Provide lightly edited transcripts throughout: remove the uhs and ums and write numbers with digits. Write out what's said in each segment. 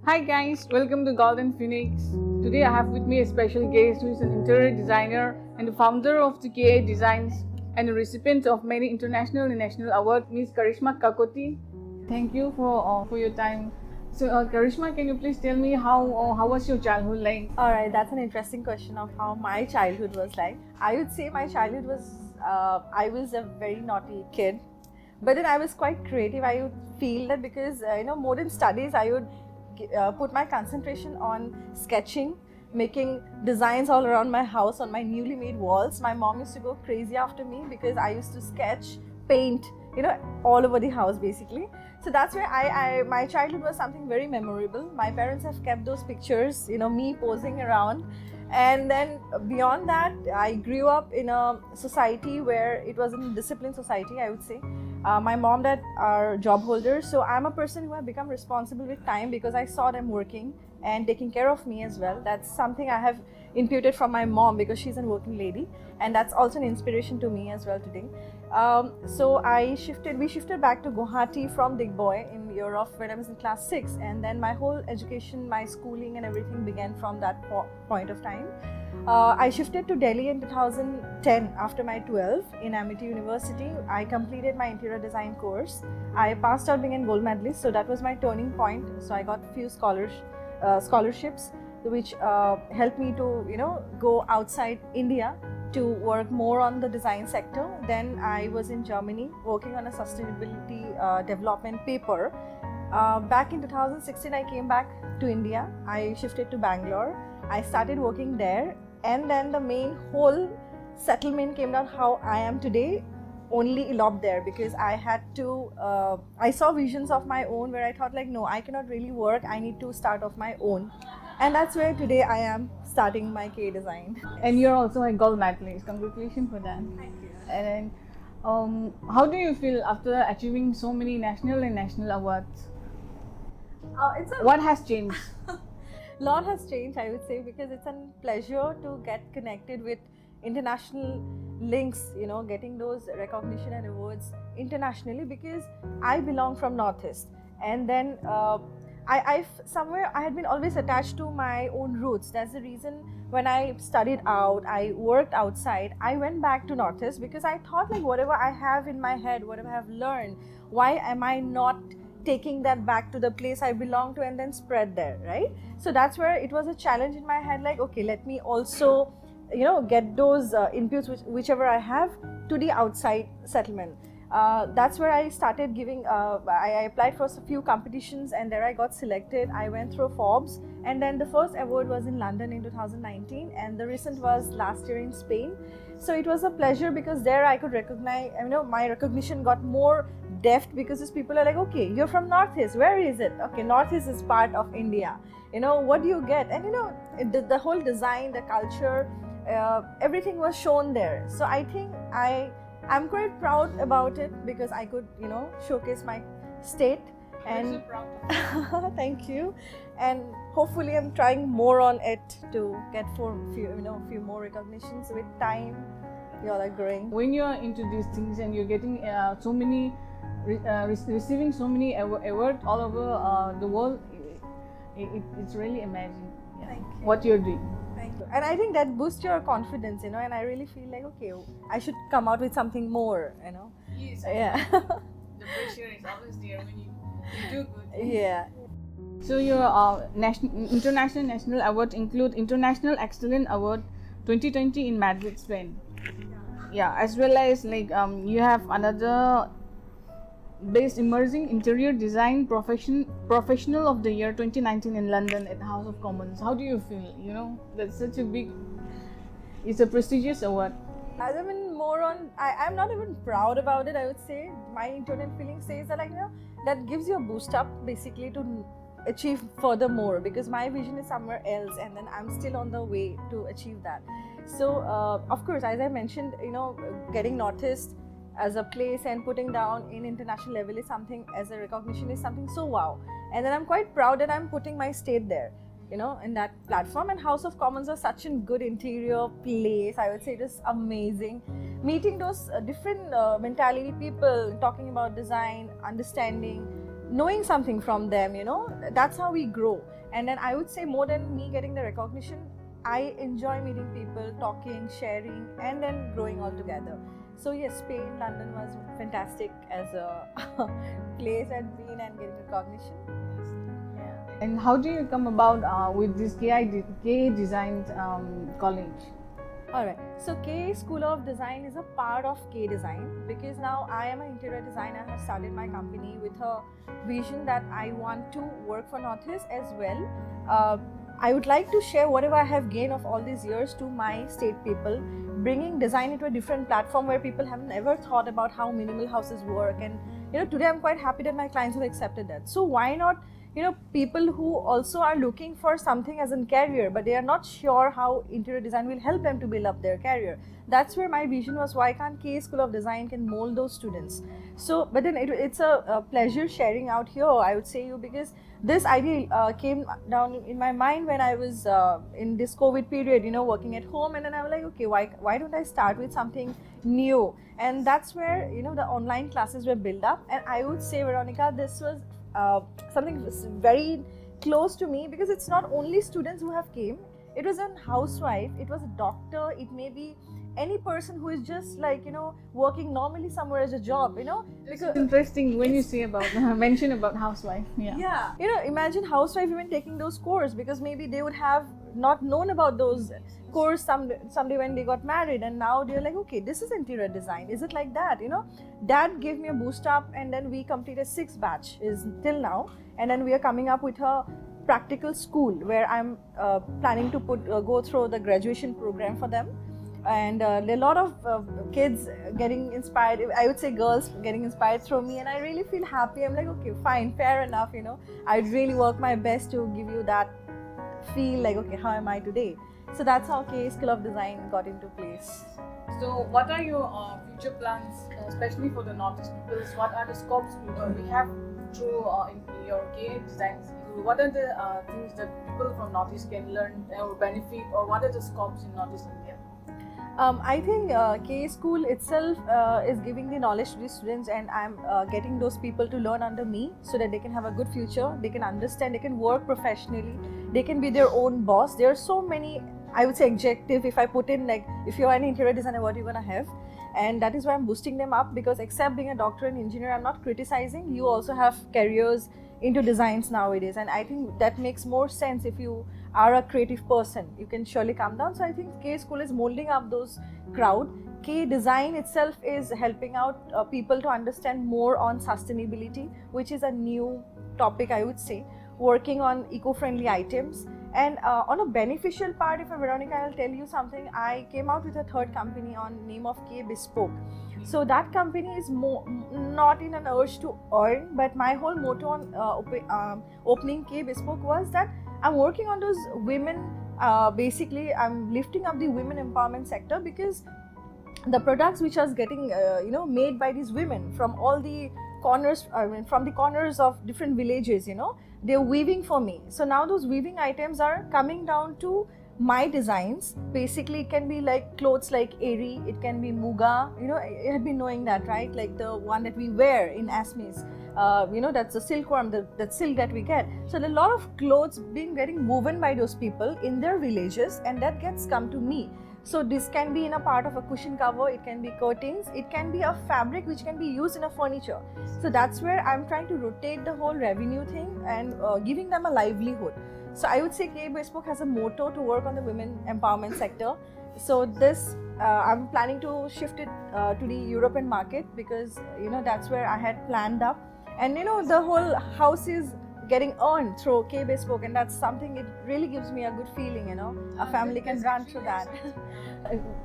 Hi guys, welcome to Golden Phoenix. Today I have with me a special guest who is an interior designer and the founder of the KA Designs and a recipient of many international and national awards, Ms. Karishma Kakoti. Thank you for your time. So Karishma, can you please tell me how was your childhood like? All right, that's an interesting question of how my childhood was like. I would say my childhood was, I was a very naughty kid, but then I was quite creative. I would feel that because, more than studies, I would put my concentration on sketching, making designs all around my house on my newly made walls. My mom used to go crazy after me because I used to sketch, paint, all over the house basically. So that's where my childhood was something very memorable. My parents have kept those pictures, me posing around. And then beyond that, I grew up in a society where it was a disciplined society, I would say. My mom, dad are job holders, so I'm a person who have become responsible with time because I saw them working and taking care of me as well. That's something I have imputed from my mom because she's a working lady, and that's also an inspiration to me as well today. So we shifted back to Guwahati from Digboy in Europe when I was in class 6, and then my whole education, my schooling and everything began from that point of time. I shifted to Delhi in 2010 after my 12th in Amity University. I completed my interior design course. I passed out being a gold medalist, so that was my turning point. So I got a few scholarships which helped me to go outside India to work more on the design sector. Then I was in Germany working on a sustainability development paper. Back in 2016 I came back to India. I shifted to Bangalore. I started working there, and then the main whole settlement came down how I am today only eloped there because I had to I saw visions of my own where I thought like, no, I cannot really work, I need to start off my own. And that's where today I am starting my KA Design. And you're also a gold medalist. Congratulations for that. Thank you. And then, how do you feel after achieving so many national and national awards? What has changed? Lot has changed, I would say, because it's a pleasure to get connected with international links, getting those recognition and awards internationally, because I belong from Northeast, and then somewhere I had been always attached to my own roots. That's the reason when I studied out, I worked outside, I went back to Northeast because I thought like whatever I have in my head, whatever I have learned, why am I not taking that back to the place I belong to and then spread there, right? So that's where it was a challenge in my head, like, okay, let me also get those inputs whichever I have to the outside settlement. That's where I started giving, I applied for a few competitions and there I got selected. I went through Forbes, and then the first award was in London in 2019, and the recent was last year in Spain. So it was a pleasure because there I could recognize, my recognition got more depth because these people are like, okay, you're from Northeast, where is it? Okay, Northeast is part of India. What do you get? And the whole design, the culture, everything was shown there. So I think I'm quite proud about it because I could, showcase my state. And I'm so proud of you. thank you. And hopefully I'm trying more on it to get few more recognitions with time. You all are growing. When you are into these things and you're getting so many, receiving so many awards all over the world, it's really amazing. Yeah. Thank you. What you're doing. Thank you. And I think that boosts your confidence, and I really feel like, okay, I should come out with something more, Yes. Yeah. The pressure is always there when you do good. Yeah. So your international national awards include International Excellence Award 2020 in Madrid, Spain. Yeah, as well as you have another Best Emerging Interior Design Professional of the Year 2019 in London at House of Commons. How do you feel? That's such a big. It's a prestigious award. As I mean, more on, I'm not even proud about it. I would say my internal feeling says that that gives you a boost up basically to achieve furthermore, because my vision is somewhere else and then I'm still on the way to achieve that. So of course, as I mentioned, getting Northeast as a place and putting down in international level is something, as a recognition is something so wow. And then I'm quite proud that I'm putting my state there, in that platform. And House of Commons was such a good interior place. I would say it is amazing. Meeting those different mentality people, talking about design, understanding, knowing something from them, you know, that's how we grow. And then I would say, more than me getting the recognition, I enjoy meeting people, talking, sharing, and then growing all together. So yes, Spain, London was fantastic as a place I'd been and getting recognition. Yeah. And how do you come about with this KI Design college? Alright, so K School of Design is a part of K Design, because now I am an interior designer. I have started my company with a vision that I want to work for Northeast as well. I would like to share whatever I have gained of all these years to my state people, bringing design into a different platform where people have never thought about how minimal houses work. And you know, today I'm quite happy that my clients have accepted that. So why not, you know, people who also are looking for something as a career, but they are not sure how interior design will help them to build up their career. That's where my vision was, why can't K School of Design can mold those students. So, but then it's a pleasure sharing out here, I would say you, because this idea came down in my mind when I was in this COVID period, you know, working at home. And then I was like, okay, why don't I start with something new? And that's where, you know, the online classes were built up. And I would say, Veronica, this was something very close to me, because it's not only students who have came. It was a housewife, it was a doctor, it may be any person who is just like, you know, working normally somewhere as a job, you know. Because it's interesting when you say about mention about housewife. Yeah, you know, imagine housewife even taking those courses, because maybe they would have not known about those course someday when they got married, and now they're like, okay, this is interior design, is it like that, you know. Dad gave me a boost up, and then we completed 6 batch is till now, and then we are coming up with a practical school where I'm planning to go through the graduation program for them. And there are a lot of kids getting inspired, I would say girls getting inspired through me, and I really feel happy. I'm like, okay, fine, fair enough, you know, I'd really work my best to give you that feel like, okay, how am I today? So that's how K School of Design got into place. So what are your future plans, especially for the Northeast people? What are the scopes we have through in your K Design? What are the things that people from Northeast can learn or benefit, or what are the scopes in Northeast India? I think K School itself is giving the knowledge to the students, and I'm getting those people to learn under me so that they can have a good future, they can understand, they can work professionally, they can be their own boss. There are so many, I would say, adjective if I put in, like, if you're an interior designer, what you're gonna have. And that is why I'm boosting them up, because except being a doctor and engineer, I'm not criticizing, you also have careers into designs nowadays, and I think that makes more sense. If you are a creative person, you can surely come down. So I think K School is molding up those crowd. K Design itself is helping out people to understand more on sustainability, which is a new topic, I would say, working on eco-friendly items. And on a beneficial part, if Veronica, I'll tell you something, I came out with a third company on name of K Bespoke. So that company is not in an urge to earn, but my whole motto on opening K Bespoke was that I'm working on those women, basically I'm lifting up the women empowerment sector, because the products which are getting you know, made by these women from all the corners, I mean from the corners of different villages, you know, they're weaving for me. So now those weaving items are coming down to my designs. Basically it can be like clothes like Eri, it can be Muga, you know, you have been knowing that, right? Like the one that we wear in Asmis, you know, that's the silkworm, that silk that we get. So a lot of clothes getting woven by those people in their villages, and that gets come to me. So this can be in a part of a cushion cover, it can be curtains, it can be a fabric which can be used in a furniture. So that's where I'm trying to rotate the whole revenue thing and giving them a livelihood. So I would say K Bespoke has a motto to work on the women empowerment sector. So this, I'm planning to shift it to the European market, because, you know, that's where I had planned up. And, you know, the whole house is getting earned through K Bespoke, and that's something, it really gives me a good feeling, you know, a family can run through that.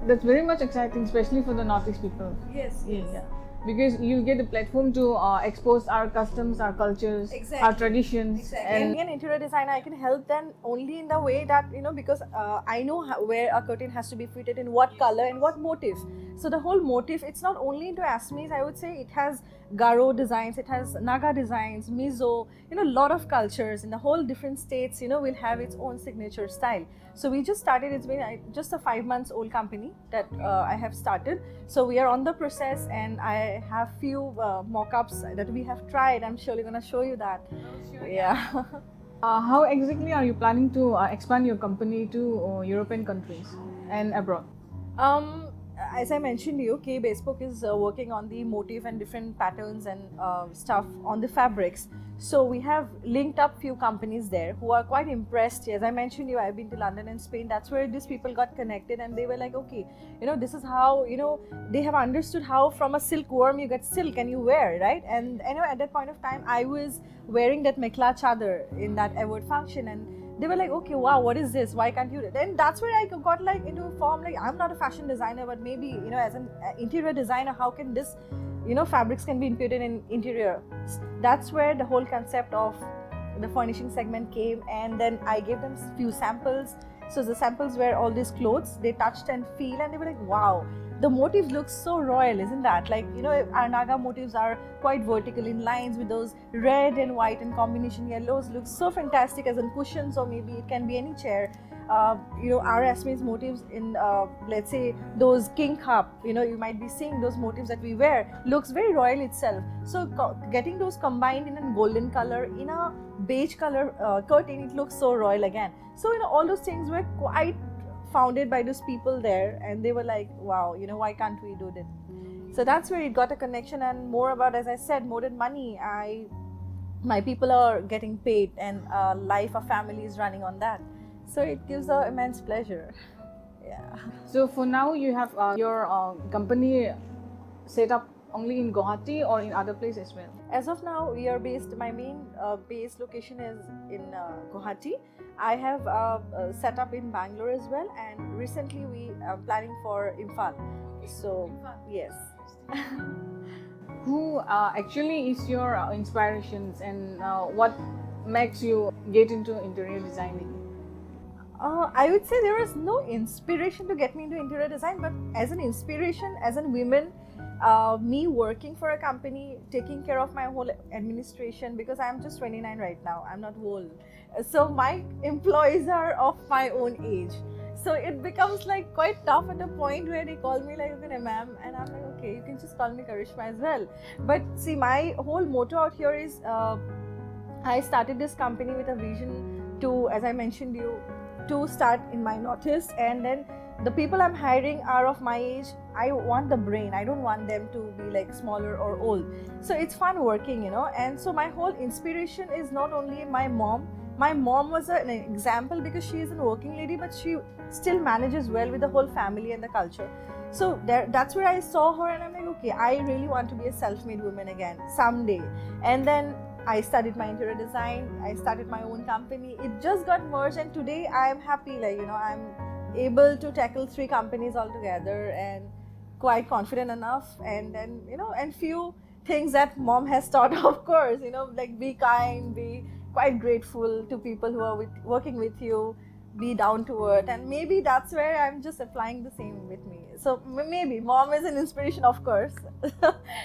That's very much exciting, especially for the Northeast people. Yes. Yeah. Because you get a platform to expose our customs, our cultures, our traditions. Exactly. And being an interior designer, I can help them only in the way that, you know, because I know where a curtain has to be fitted, in what color and what motif. So the whole motif, it's not only into Assamese, I would say it has Garo designs, it has Naga designs, Mizo, you know, a lot of cultures in the whole different states, you know, will have its own signature style. So we just started, it's been just a 5 months old company that I have started. So we are on the process, and I have few mock-ups that we have tried. I'm surely going to show you that. Yeah. How exactly are you planning to expand your company to European countries and abroad? As I mentioned to you, K Bespoke is working on the motif and different patterns and stuff on the fabrics. So we have linked up few companies there who are quite impressed. As I mentioned to you, I've been to London and Spain. That's where these people got connected, and they were like, okay, you know, this is how, you know, they have understood how from a silkworm you get silk and you wear, right? And you know, at that point of time, I was wearing that mekhla chadar in that award function, and they were like, okay, wow, what is this? Why can't you do it? And that's where I got like into a form, like, I'm not a fashion designer, but maybe, you know, as an interior designer, how can this, you know, fabrics can be included in interior. That's where the whole concept of the furnishing segment came, and then I gave them few samples. So the samples were all these clothes, they touched and feel, and they were like, wow, the motif looks so royal, isn't that? Like, you know, our Naga motifs are quite vertical in lines with those red and white and combination yellows, looks so fantastic as in cushions, or maybe it can be any chair. You know, our Assamese motifs in, let's say, those king cup, you know, you might be seeing those motifs that we wear, looks very royal itself. So getting those combined in a golden color, in a beige color curtain, it looks so royal again. So, you know, all those things were quite founded by those people there, and they were like, wow, you know, why can't we do this? So that's where it got a connection, and more about, as I said, more than money, my people are getting paid, and life, a family is running on that. So it gives an immense pleasure. Yeah. So for now, you have your company set up only in Guwahati or in other places as well? As of now, we are based, my main base location is in Guwahati. I have set up in Bangalore as well, and recently we are planning for Imphal. So, yes. Who actually is your inspirations, and what makes you get into interior designing? I would say there was no inspiration to get me into interior design, but as an inspiration, as a woman, me working for a company, taking care of my whole administration, because I'm just 29 right now, I'm not old. So my employees are of my own age. So it becomes like quite tough at a point where they call me like, okay, ma'am, and I'm like, okay, you can just call me Karishma as well. But see, my whole motto out here is, I started this company with a vision to, as I mentioned you, to start in my notice, and then the people I'm hiring are of my age. I want the brain, I don't want them to be like smaller or old. So it's fun working, you know. And so my whole inspiration is not only my mom. My mom was an example because she is a working lady, but she still manages well with the whole family and the culture. So that's where I saw her, and I'm like, okay, I really want to be a self-made woman again someday. And then I studied my interior design, I started my own company. It just got merged, and today I am happy, like, you know, I'm able to tackle 3 companies altogether, and quite confident enough. And then, you know, and few things that mom has taught, of course, you know, like be kind, be quite grateful to people who are working with you, be down to earth, and maybe that's where I'm just applying the same with me. So maybe mom is an inspiration, of course.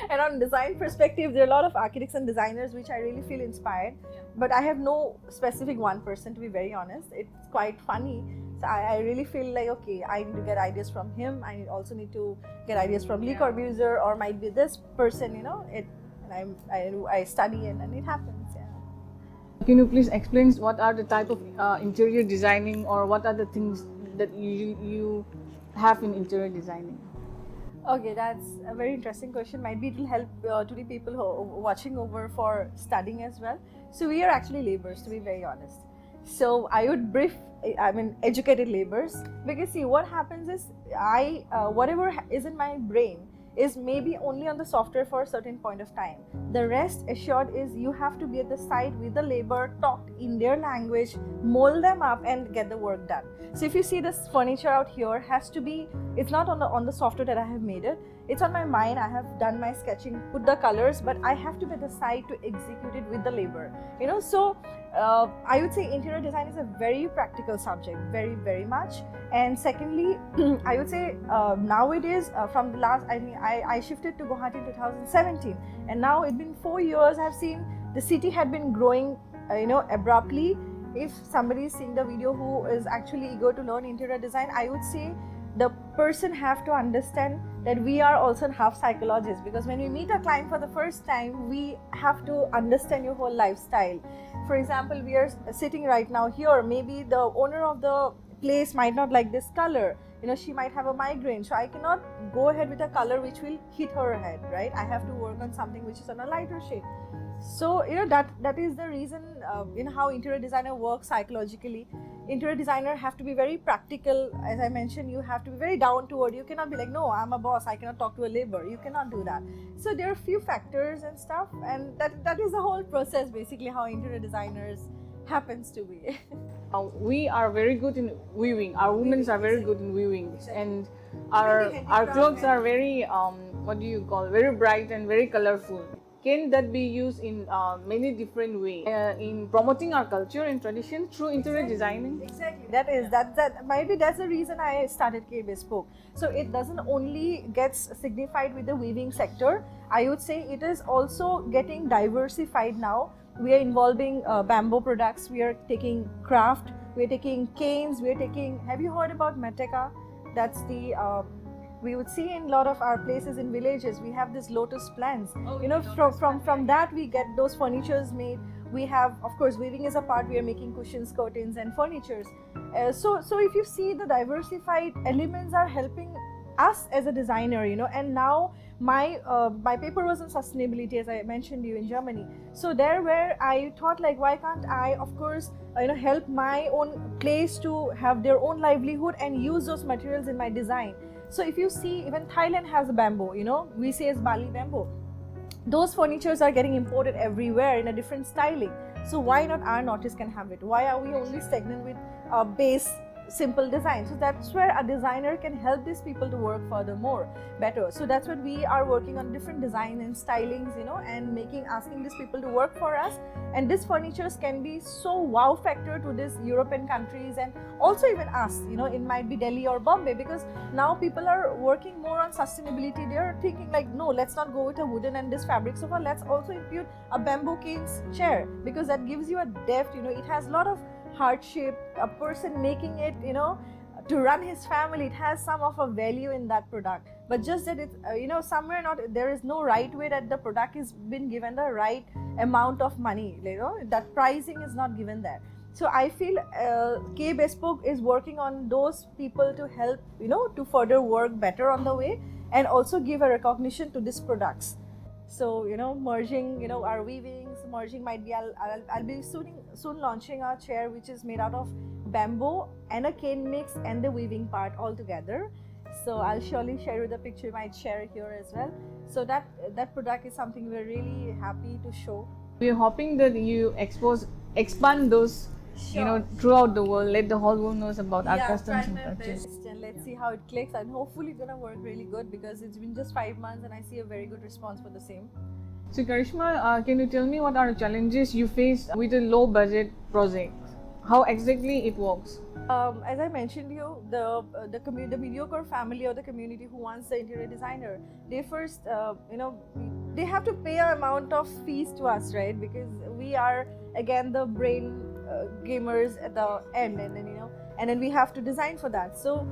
And on design perspective, there are a lot of architects and designers which I really feel inspired, but I have no specific one person, to be very honest. It's quite funny. So I really feel like, okay, I need to get ideas from him, I also need to get ideas from Le Corbusier, or might be this person, you know, and I study, and it happens. Can you please explain what are the type of interior designing, or what are the things that you have in interior designing? Okay, that's a very interesting question. Might be it will help to the people who are watching over for studying as well. So we are actually laborers, to be very honest. So I would brief, educated laborers, because see, what happens is whatever is in my brain is maybe only on the software for a certain point of time. The rest assured is you have to be at the site with the labor, talk in their language, mold them up, and get the work done. So if you see this furniture out here, has to be, it's not on the software that I have made it, it's on my mind. I have done my sketching, put the colors, but I have to be at the site to execute it with the labor, you know. So I would say interior design is a very practical subject, very, very much. And secondly, I would say nowadays, from the last, I shifted to Guwahati in 2017, and now it's been 4 years. I've seen the city had been growing, abruptly. If somebody is seeing the video who is actually eager to learn interior design, I would say the person have to understand that we are also half psychologists, because when we meet a client for the first time, we have to understand your whole lifestyle. For example, we are sitting right now here, maybe the owner of the place might not like this color, she might have a migraine, so I cannot go ahead with a color which will hit her head, right? I have to work on something which is on a lighter shade. So that is the reason how interior designer works psychologically. Interior designer have to be very practical. As I mentioned, you have to be very down to earth. You cannot be like, no, I'm a boss, I cannot talk to a labor. You cannot do that. So there are a few factors and stuff, and that is the whole process, basically how interior designers happens to be. We are very good in weaving. Our women are very good in weaving, and our clothes are very very bright and very colorful. Can that be used in many different ways in promoting our culture and tradition through interior designing? Exactly. That might be that's the reason I started K Bespoke. So it doesn't only gets signified with the weaving sector. I would say it is also getting diversified now. We are involving bamboo products. We are taking craft. We are taking canes. We are taking. Have you heard about Meteka? That's the we would see in a lot of our places in villages, we have this lotus plants. From that we get those furnitures made. We have, of course, weaving is a part. We are making cushions, curtains, and furnitures. So if you see, the diversified elements are helping us as a designer, and now my paper was on sustainability, as I mentioned to you, in Germany. So there where I thought, like, why can't I, of course, help my own place to have their own livelihood and use those materials in my design. So if you see, even Thailand has a bamboo, we say it's Bali bamboo. Those furnitures are getting imported everywhere in a different styling. So why not our artists can have it? Why are we only stagnant with base simple design? So that's where a designer can help these people to work furthermore better. So that's what we are working on, different design and stylings, and asking these people to work for us. And these furnitures can be so wow factor to these European countries, and also even us, it might be Delhi or Bombay, because now people are working more on sustainability. They're thinking like, no, let's not go with a wooden and this fabric sofa, let's also include a bamboo canes chair, because that gives you a depth, it has a lot of hardship, a person making it, to run his family, it has some of a value in that product. But just that it's, somewhere there is no right way that the product is been given the right amount of money, that pricing is not given there. So I feel K Bespoke is working on those people to help, to further work better on the way, and also give a recognition to these products. So merging, our weavings, merging might be, I'll be soon launching a chair which is made out of bamboo and a cane mix and the weaving part all together. So I'll surely share you the picture, might share it here as well. So that product is something we're really happy to show. We're hoping that you expand those, throughout the world, let the whole world knows about our customs and cultures. And let's see how it clicks, and hopefully it's gonna work really good, because it's been just 5 months and I see a very good response for the same. So Karishma, can you tell me what are the challenges you face with a low budget project? How exactly it works? As I mentioned to you, the mediocre family or the community who wants the interior designer, they first, they have to pay an amount of fees to us, right? Because we are, again, the brain gamers at the end, and then we have to design for that. So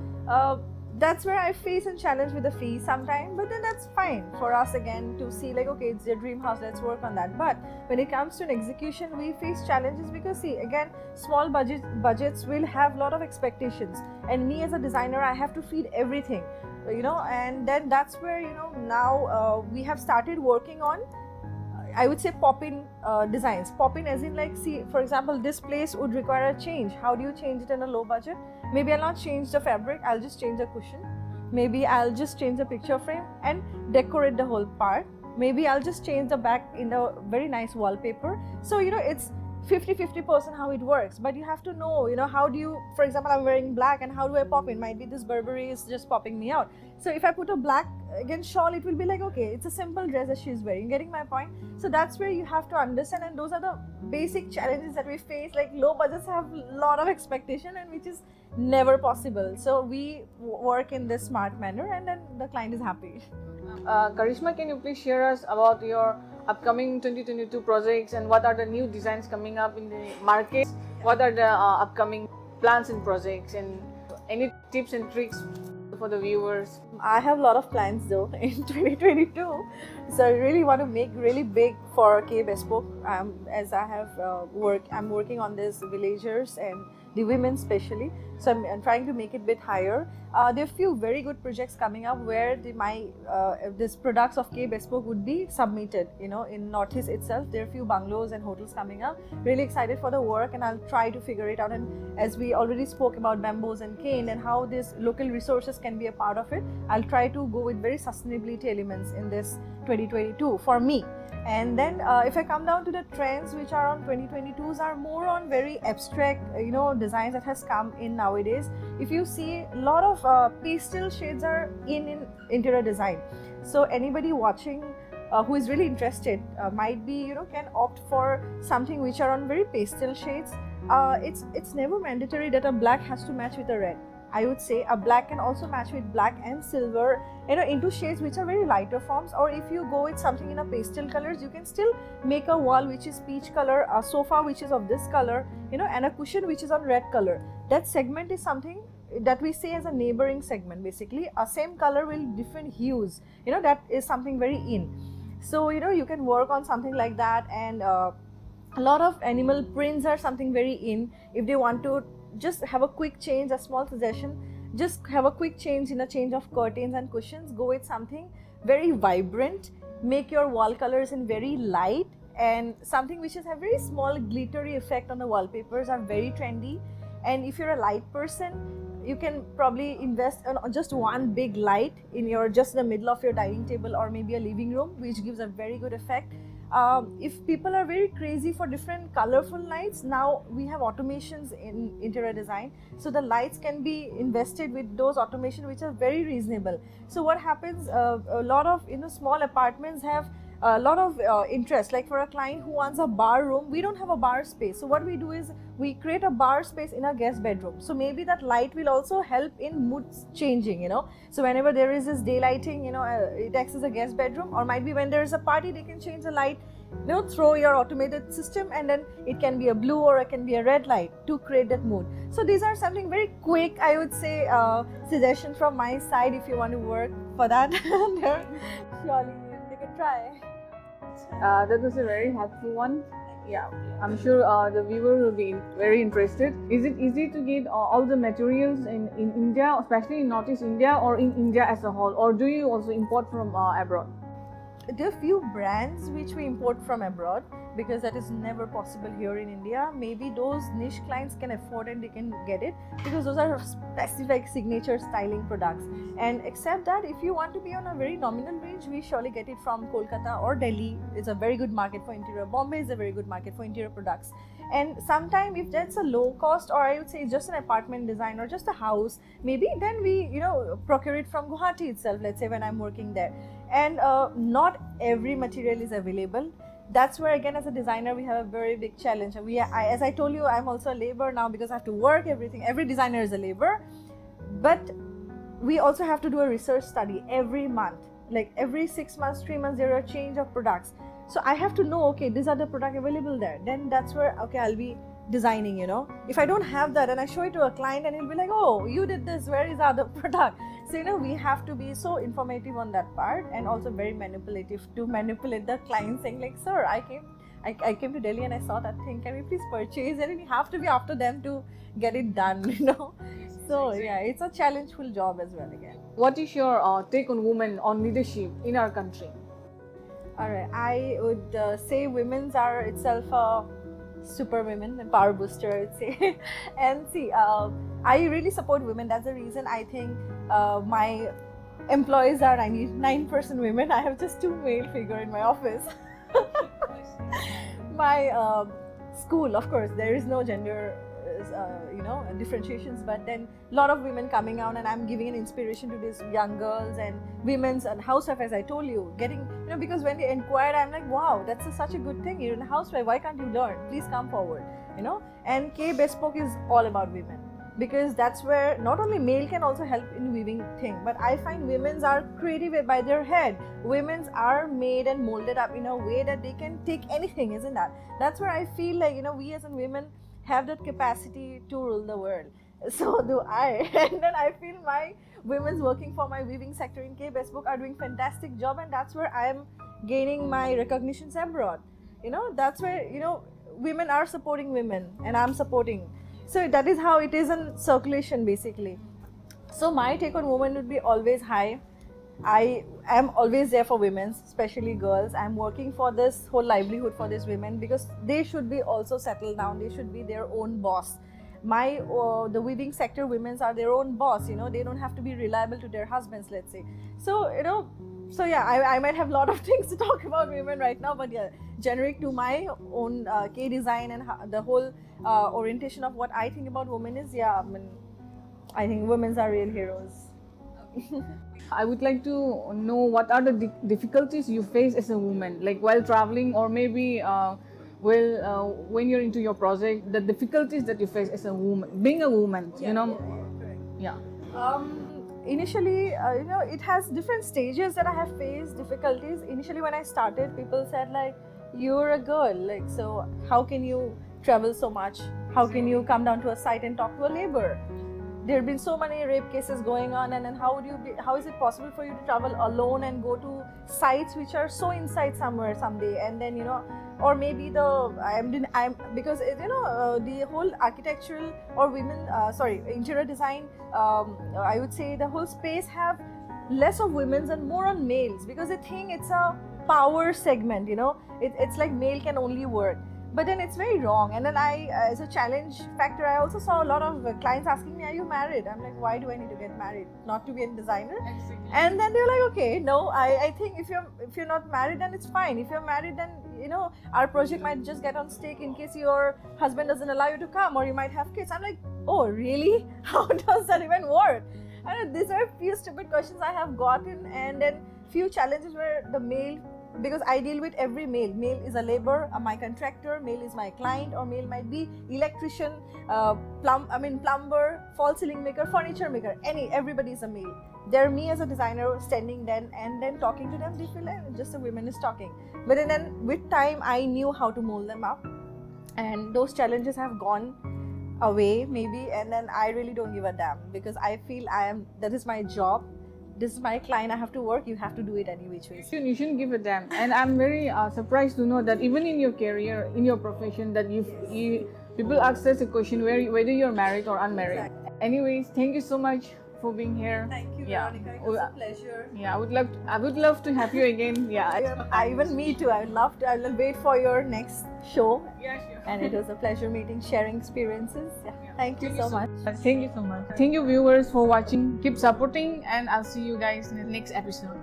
that's where I face a challenge with the fees sometimes, but then that's fine for us, again, to see like, okay, it's your dream house, let's work on that. But when it comes to an execution, we face challenges, because see, again, small budgets will have a lot of expectations, and me as a designer, I have to feed everything, and then that's where, now we have started working on, I would say, pop-in designs. Pop-in as in, like, see, for example, this place would require a change. How do you change it in a low budget? Maybe I'll not change the fabric, I'll just change the cushion. Maybe I'll just change the picture frame and decorate the whole part. Maybe I'll just change the back in a very nice wallpaper. So, it's 50% how it works, but you have to know, how do you, for example, I'm wearing black and how do I pop in? Might be this Burberry is just popping me out. So if I put a black against shawl, it will be like, okay, it's a simple dress that she's wearing. Getting my point? So that's where you have to understand, and those are the basic challenges that we face. Like low budgets have a lot of expectation, and which is never possible. So we work in this smart manner, and then the client is happy. Karishma, can you please share us about your upcoming 2022 projects and what are the new designs coming up in the market? What are the upcoming plans and projects, and any tips and tricks for the viewers? I have a lot of plans though in 2022, so I really want to make really big for K Bespoke. As I have I'm working on this villagers and the women especially, so I'm trying to make it a bit higher. There are a few very good projects coming up where this products of K Bespoke would be submitted. In Northeast itself, there are a few bungalows and hotels coming up. Really excited for the work, and I'll try to figure it out. And as we already spoke about bamboos and cane and how these local resources can be a part of it, I'll try to go with very sustainability elements in this 2022 for me. And then if I come down to the trends which are on 2022s, are more on very abstract, designs that has come in nowadays. If you see, a lot of pastel shades are in interior design. So anybody watching who is really interested might be, can opt for something which are on very pastel shades. It's never mandatory that a black has to match with a red. I would say a black can also match with black and silver, into shades which are very lighter forms. Or if you go with something in a pastel colors, you can still make a wall which is peach color, a sofa which is of this color, and a cushion which is on red color. That segment is something that we say as a neighboring segment. Basically, a same color will different hues. That is something very in. So you can work on something like that, and a lot of animal prints are something very in. If they want to just have a quick change, a small suggestion, just have a quick change in a change of curtains and cushions, go with something very vibrant, make your wall colors in very light, and something which has a very small glittery effect on the wallpapers are very trendy. And if you're a light person, you can probably invest on just one big light in just in the middle of your dining table or maybe a living room, which gives a very good effect. If people are very crazy for different colorful lights, now we have automations in interior design, so the lights can be invested with those automation which are very reasonable. So what happens, a lot of small apartments have a lot of interest. Like for a client who wants a bar room, we don't have a bar space, so what we do is we create a bar space in a guest bedroom. So maybe that light will also help in mood changing, so whenever there is this daylighting, it acts as a guest bedroom. Or might be when there is a party, they can change the light, throw your automated system, and then it can be a blue or it can be a red light to create that mood. So these are something very quick, I would say, suggestion from my side. If you want to work for that, surely you can try. That was a very helpful one. Yeah, I'm sure the viewer will be very interested. Is it easy to get all the materials in India, especially in Northeast India, or in India as a whole, or do you also import from abroad? There are few brands which we import from abroad, because that is never possible here in India. Maybe those niche clients can afford and they can get it, because those are specific signature styling products. And except that, if you want to be on a very nominal range, we surely get it from Kolkata or Delhi. It's a very good market for interior. Bombay is a very good market for interior products. And sometimes if that's a low cost, or I would say just an apartment design or just a house, maybe then we procure it from Guwahati itself, let's say when I'm working there. And not every material is available. That's where again, as a designer, we have a very big challenge. As I told you, I'm also a labor now because I have to work everything. Every designer is a labor, but we also have to do a research study every month. Like every 6 months, 3 months, there are a change of products. So I have to know, okay, these are the products available there. Then that's where, okay, I'll be designing, If I don't have that and I show it to a client and he'll be like, oh, you did this, where is the other product? So, we have to be so informative on that part, and also very manipulative to manipulate the client, saying like, sir, I came to Delhi and I saw that thing, can we please purchase it? And we have to be after them to get it done, So yeah, it's a challengeful job as well again. What is your take on women on leadership in our country? Alright, I would say women's are itself a super women and power booster, I would say. And see, I really support women. That's the reason I think my employees are 99% women. I have just 2 male figure in my office. My school, of course, there is no gender, differentiations, but then a lot of women coming out, and I'm giving an inspiration to these young girls and women's and housewife, as I told you, getting, because when they inquired, I'm like, wow, that's such a good thing. You're a housewife, why can't you learn? Please come forward, And K Bespoke is all about women, because that's where not only male can also help in weaving thing, but I find women's are creative by their head. Women's are made and molded up in a way that they can take anything, isn't that? That's where I feel like, we as women have that capacity to rule the world. So do I. And then I feel my women's working for my weaving sector in K Bespoke are doing fantastic job, and that's where I am gaining my recognitions abroad. That's where, women are supporting women and I'm supporting. So that is how it is in circulation basically. So my take on women would be always high. I am always there for women, especially girls. I'm working for this whole livelihood for these women, because they should be also settled down. They should be their own boss. The weaving sector women are their own boss. They don't have to be reliable to their husbands, let's say. So I might have a lot of things to talk about women right now, but yeah, generic to my own K design and the whole orientation of what I think about women is, I think women are real heroes. I would like to know what are the difficulties you face as a woman, like while traveling, or maybe when you're into your project, the difficulties that you face as a woman, being a woman, Yeah. Initially, it has different stages that I have faced difficulties. Initially, when I started, people said like, you're a girl, like, so how can you travel so much? How can you come down to a site and talk to a laborer? There have been so many rape cases going on, and then how is it possible for you to travel alone and go to sites which are so inside somewhere someday, and then or maybe because the whole architectural or interior design, I would say the whole space have less of women's and more on males, because they think it's a power segment, it's like male can only work. But then it's very wrong. And then as a challenge factor, I also saw a lot of clients asking me, are you married? I'm like, why do I need to get married? Not to be a designer? Exactly. And then they're like, okay, no, I think if you're not married, then it's fine. If you're married, then, our project might just get on stake in case your husband doesn't allow you to come, or you might have kids. I'm like, oh, really? How does that even work? And these are a few stupid questions I have gotten, and then few challenges where the male, because I deal with every male. Male is a laborer, my contractor, male is my client, or male might be electrician, plumber, false ceiling maker, furniture maker, everybody is a male. They're me as a designer standing then and then talking to them, they feel like just a woman is talking. But then with time, I knew how to mold them up, and those challenges have gone away maybe, and then I really don't give a damn, because I feel that is my job. This is my client, I have to work, you have to do it any which way. You shouldn't give a damn. And I'm very surprised to know that even in your career, in your profession, that people ask us a question whether you're married or unmarried. Exactly. Anyways, thank you so much for being here. Thank you, Veronica. It was a pleasure. Yeah, I would love to have you again. Yeah. Even me too. I will wait for your next show. Yeah, sure. And it was a pleasure sharing experiences. Yeah. Thank you so much. Thank you so much. Thank you, viewers, for watching. Keep supporting, and I'll see you guys in the next episode.